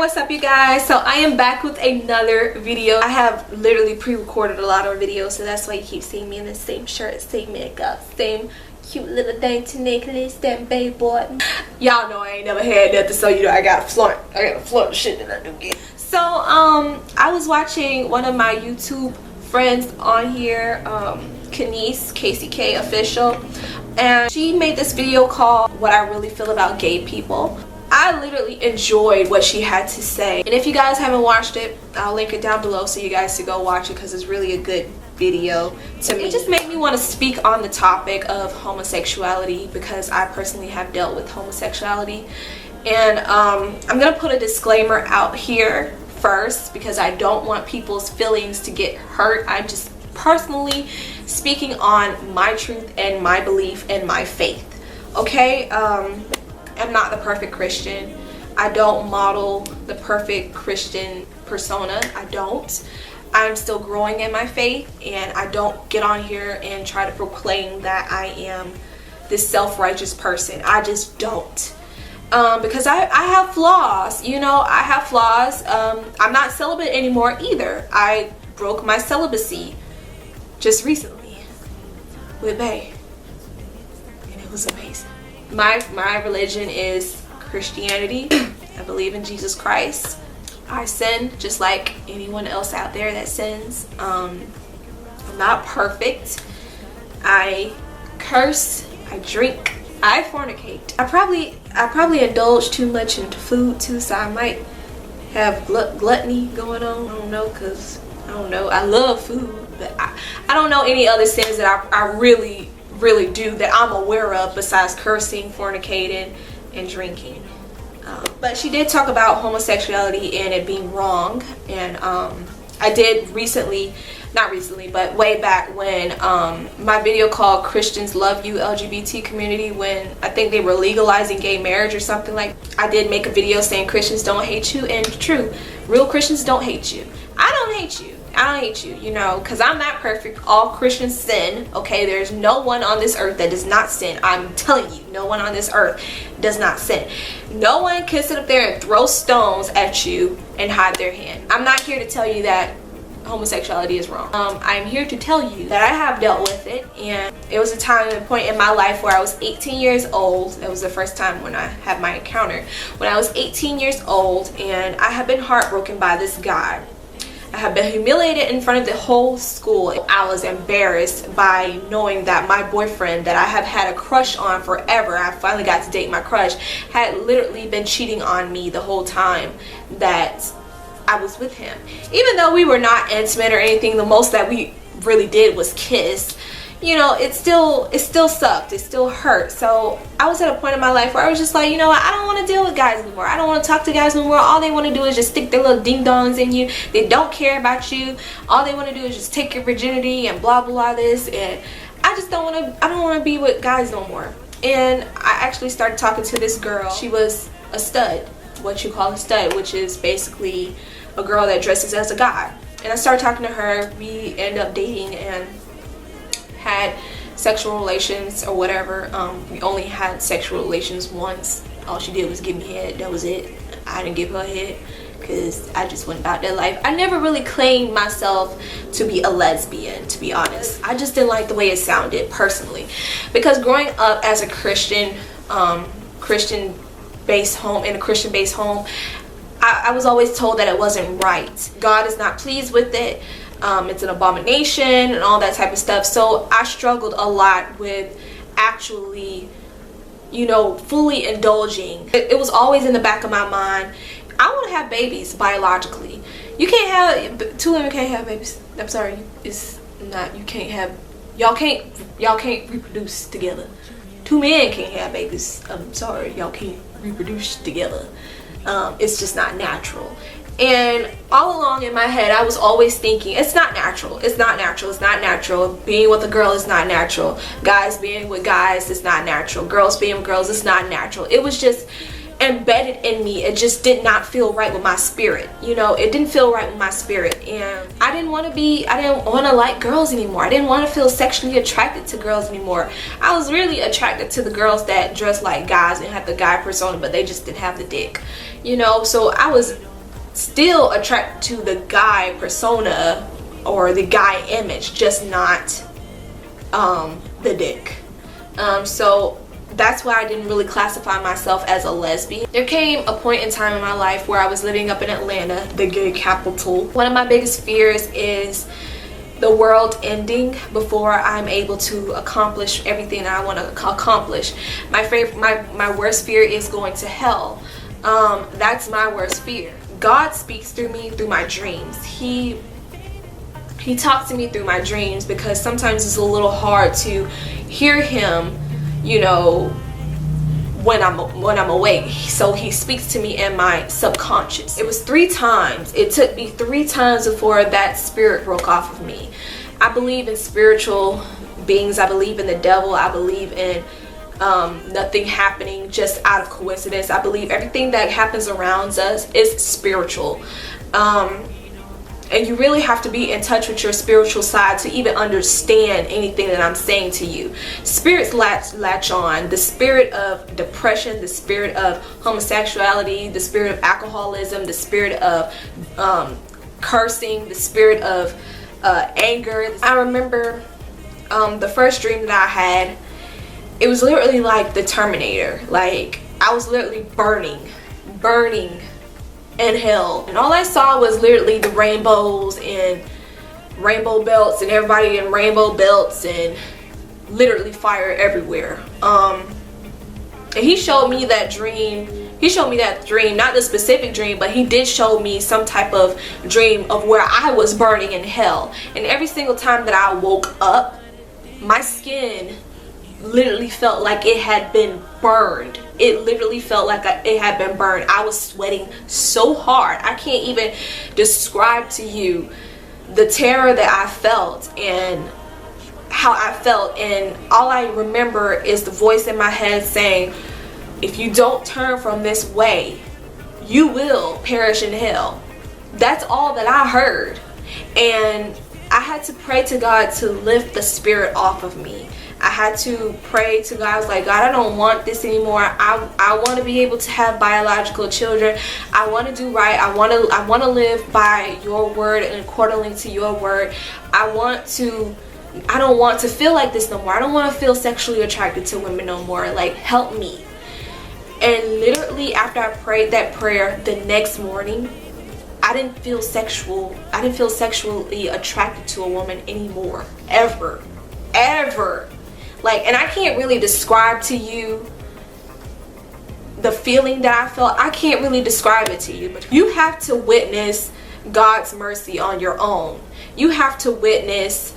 what's up you guys? So I am back with another video. I have literally pre-recorded a lot of videos, so that's why you keep seeing me in the same shirt, same makeup, same cute little dainty necklace, that babe boy. Y'all know I ain't never had nothing, so you know I gotta flaunt the shit that I do get. So I was watching one of my YouTube friends on here, Kenise, KCK official, and she made this video called What I Really Feel About Gay People. I literally enjoyed what she had to say, and if you guys haven't watched it, I'll link it down below so you guys to go watch it because it's really a good video to me. It just made me want to speak on the topic of homosexuality because I personally have dealt with homosexuality, and I'm gonna put a disclaimer out here first because I don't want people's feelings to get hurt. I'm just personally speaking on my truth and my belief and my faith, okay? I'm not the perfect Christian. I don't model the perfect Christian persona. I don't. I'm still growing in my faith, and I don't get on here and try to proclaim that I am this self-righteous person. I just don't. Because I have flaws, you know, I have flaws. I'm not celibate anymore either. I broke my celibacy just recently with Bae, and it was amazing. My religion is Christianity. I believe in Jesus Christ. I sin just like anyone else out there that sins. I'm not perfect. I curse, I drink, I fornicate. I probably indulge too much into food too, so I might have gluttony going on. I don't know, cause I don't know. I love food, but I don't know any other sins that I really do that I'm aware of besides cursing, fornicating, and drinking. But she did talk about homosexuality and it being wrong, and I did recently, not recently, but way back when my video called Christians Love You LGBT Community, when I think they were legalizing gay marriage or something like that. I did make a video saying Christians don't hate you, and true, real Christians don't hate you. I don't hate you. I don't hate you, you know, because I'm not perfect. All Christians sin, okay? There's no one on this earth that does not sin. I'm telling you, no one on this earth does not sin. No one can sit up there and throw stones at you and hide their hand. I'm not here to tell you that homosexuality is wrong. I'm here to tell you that I have dealt with it, and it was a time and point in my life where I was 18 years old. That was the first time when I had my encounter. When I was 18 years old, and I had been heartbroken by this guy. I have been humiliated in front of the whole school. I was embarrassed by knowing that my boyfriend that I have had a crush on forever, I finally got to date my crush, had literally been cheating on me the whole time that I was with him. Even though we were not intimate or anything, the most that we really did was kiss. You know, it still sucked. It still hurt. So I was at a point in my life where I was just like, you know what, I don't want to deal with guys anymore. I don't want to talk to guys anymore. All they want to do is just stick their little ding-dongs in you. They don't care about you. All they want to do is just take your virginity and blah blah this, and I don't want to be with guys no more. And I actually started talking to this girl. She was a stud, what you call a stud, which is basically a girl that dresses as a guy. And I started talking to her. We ended up dating and had sexual relations or whatever. We only had sexual relations once. All she did was give me head. That was it. I didn't give her head because I just went about that life. I never really claimed myself to be a lesbian, to be honest. I just didn't like the way it sounded personally, because growing up as a Christian, Christian-based home, in a Christian-based home, I was always told that it wasn't right. God is not pleased with it. It's an abomination and all that type of stuff. So I struggled a lot with actually, you know, fully indulging. It was always in the back of my mind, I want to have babies biologically. You can't have, two women can't have babies. I'm sorry, it's not, you can't have, y'all can't reproduce together. Two men can't have babies. I'm sorry, y'all can't reproduce together. It's just not natural. And all along in my head, I was always thinking, it's not natural. It's not natural. It's not natural. Being with a girl is not natural. Guys being with guys is not natural. Girls being with girls is not natural. It was just embedded in me. It just did not feel right with my spirit. You know, it didn't feel right with my spirit. And I didn't want to like girls anymore. I didn't want to feel sexually attracted to girls anymore. I was really attracted to the girls that dressed like guys and had the guy persona, but they just didn't have the dick. You know, so I was still attracted to the guy persona or the guy image, just not the dick. So that's why I didn't really classify myself as a lesbian. There came a point in time in my life where I was living up in Atlanta, the gay capital. One of my biggest fears is the world ending before I'm able to accomplish everything that I want to accomplish. My worst fear is going to hell. That's my worst fear. God speaks through me through my dreams. He talks to me through my dreams, because sometimes it's a little hard to hear him, you know, when I'm awake. So he speaks to me in my subconscious. It was 3 times. It took me 3 times before that spirit broke off of me. I believe in spiritual beings. I believe in the devil. I believe in nothing happening just out of coincidence. I believe everything that happens around us is spiritual. And you really have to be in touch with your spiritual side to even understand anything that I'm saying to you. Spirits latch on. The spirit of depression, the spirit of homosexuality, the spirit of alcoholism, the spirit of cursing, the spirit of anger. I remember the first dream that I had, it was literally like the Terminator. Like, I was literally burning in hell, and all I saw was literally the rainbows and rainbow belts and everybody in rainbow belts and literally fire everywhere. And he showed me that dream. Not the specific dream, but he did show me some type of dream of where I was burning in hell. And every single time that I woke up, my skin literally felt like it had been burned. It literally felt like it had been burned. I was sweating so hard. I can't even describe to you the terror that I felt and how I felt. And all I remember is the voice in my head saying, if you don't turn from this way, you will perish in hell. That's all that I heard. And I had to pray to God to lift the spirit off of me. I had to pray to God. I was like, God, I don't want this anymore. I want to be able to have biological children. I want to do right. I want to live by your word and accordingly to your word. I don't want to feel like this no more. I don't want to feel sexually attracted to women no more. Like, help me. And literally after I prayed that prayer, the next morning, I didn't feel sexually attracted to a woman anymore. Ever. Like, and I can't really describe to you the feeling that I felt. I can't really describe it to you, but you have to witness God's mercy on your own. You have to witness,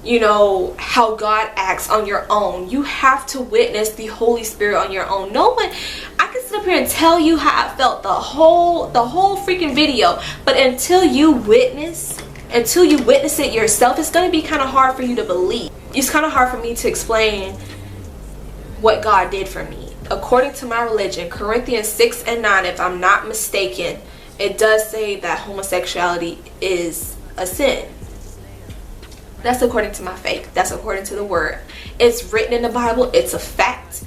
you know, how God acts on your own. You have to witness the Holy Spirit on your own. No one, I can sit up here and tell you how I felt the whole freaking video, but until you witness it yourself, it's going to be kind of hard for you to believe. It's kind of hard for me to explain what God did for me. According to my religion, Corinthians 6:9, if I'm not mistaken, it does say that homosexuality is a sin. That's according to my faith. That's according to the word. It's written in the Bible. It's a fact.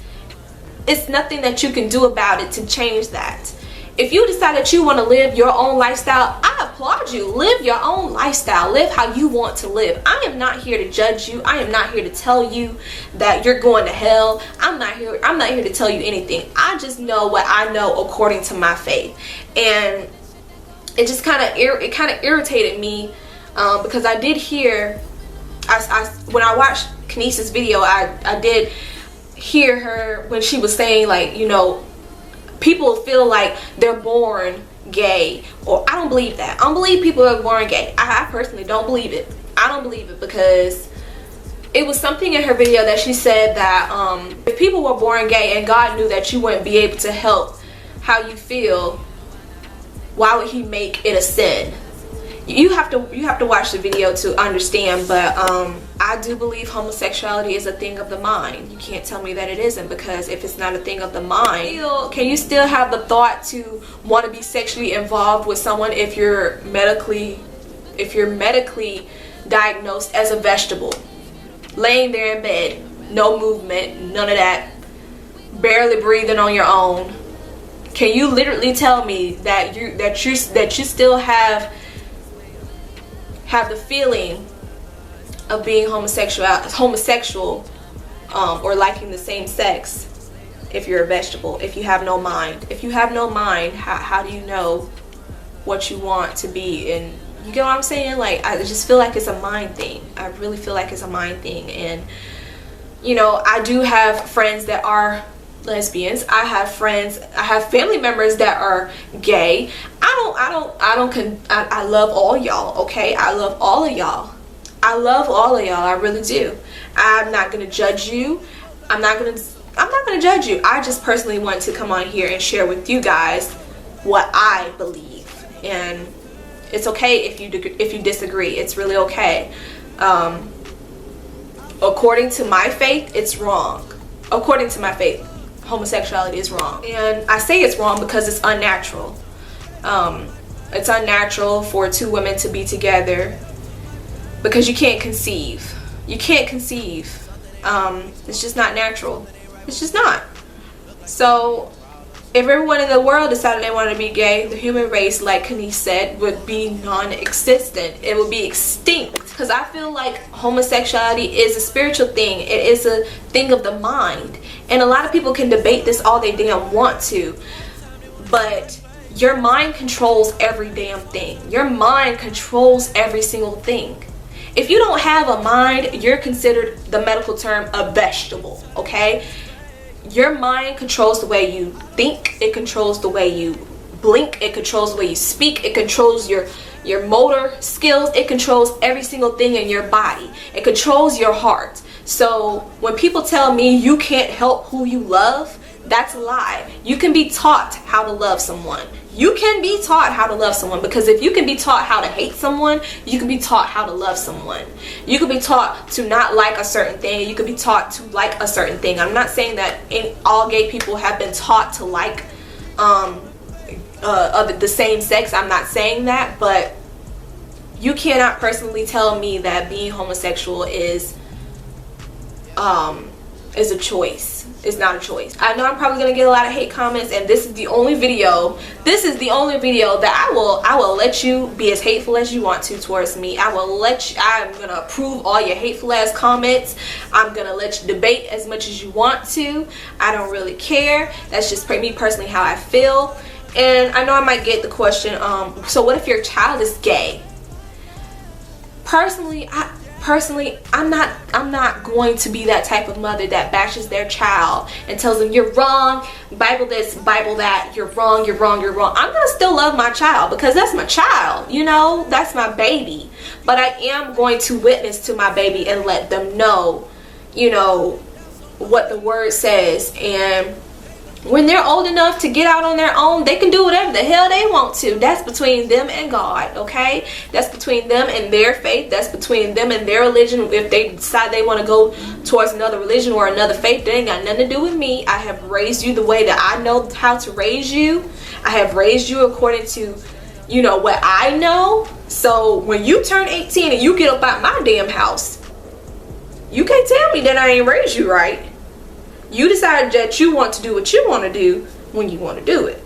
It's nothing that you can do about it to change that. If you decide that you want to live your own lifestyle, I applaud you. Live your own lifestyle. Live how you want to live. I am not here to judge you. I am not here to tell you that you're going to hell. I'm not here to tell you anything. I just know what I know according to my faith. And it just kind of irritated me because I did hear, when I watched Kinesis' video, I did hear her when she was saying, like, you know, people feel like they're born gay, or I don't believe that. I don't believe people are born gay. I personally don't believe it. I don't believe it because it was something in her video that she said that if people were born gay and God knew that you wouldn't be able to help how you feel, why would he make it a sin? You have to watch the video to understand, but I do believe homosexuality is a thing of the mind. You can't tell me that it isn't, because if it's not a thing of the mind, can you still have the thought to want to be sexually involved with someone if you're medically diagnosed as a vegetable, laying there in bed, no movement, none of that, barely breathing on your own, Can you literally tell me that you still have the feeling of being homosexual, or liking the same sex, if you're a vegetable, if you have no mind? If you have no mind, how do you know what you want to be? And you get what I'm saying? Like, I just feel like it's a mind thing. I really feel like it's a mind thing. And you know, I do have friends that are lesbians. I have family members that are gay. I love all y'all, okay? I love all of y'all. I really do. I'm not gonna judge you. I'm not gonna judge you. I just personally want to come on here and share with you guys what I believe, and it's okay if you disagree. It's really okay. According to my faith, it's wrong. According to my faith, homosexuality is wrong, and I say it's wrong because it's unnatural. It's unnatural for two women to be together because you can't conceive. You can't conceive. It's just not natural. It's just not. So if everyone in the world decided they wanted to be gay, the human race, like Kenise said, would be non-existent. It would be extinct. Because I feel like homosexuality is a spiritual thing. It is a thing of the mind. And a lot of people can debate this all they damn want to. But your mind controls every damn thing. Your mind controls every single thing. If you don't have a mind, you're considered, the medical term, a vegetable, okay? Your mind controls the way you think. It controls the way you blink. It controls the way you speak. It controls your motor skills. It controls every single thing in your body. It controls your heart. So when people tell me you can't help who you love, that's a lie. You can be taught how to love someone. You can be taught how to love someone, because if you can be taught how to hate someone, you can be taught how to love someone. You can be taught to not like a certain thing. You can be taught to like a certain thing. I'm not saying that all gay people have been taught to like the same sex. I'm not saying that, but you cannot personally tell me that being homosexual is a choice. It's not a choice. I know I'm probably gonna get a lot of hate comments, and this is the only video that I will let you be as hateful as you want to towards me. I'm gonna approve all your hateful ass comments. I'm gonna let you debate as much as you want to. I don't really care. That's just me personally how I feel. And I know I might get the question, so what if your child is gay? Personally, I'm not going to be that type of mother that bashes their child and tells them you're wrong, Bible this, Bible that, you're wrong, you're wrong, you're wrong. I'm gonna still love my child because that's my child, you know, that's my baby. But I am going to witness to my baby and let them know, you know, what the word says. And when they're old enough to get out on their own, they can do whatever the hell they want to. That's between them and God, okay? That's between them and their faith. That's between them and their religion. If they decide they want to go towards another religion or another faith, they ain't got nothing to do with me. I have raised you the way that I know how to raise you. I have raised you according to, you know, what I know. So when you turn 18 and you get up out my damn house, you can't tell me that I ain't raised you right. You decide that you want to do what you want to do when you want to do it.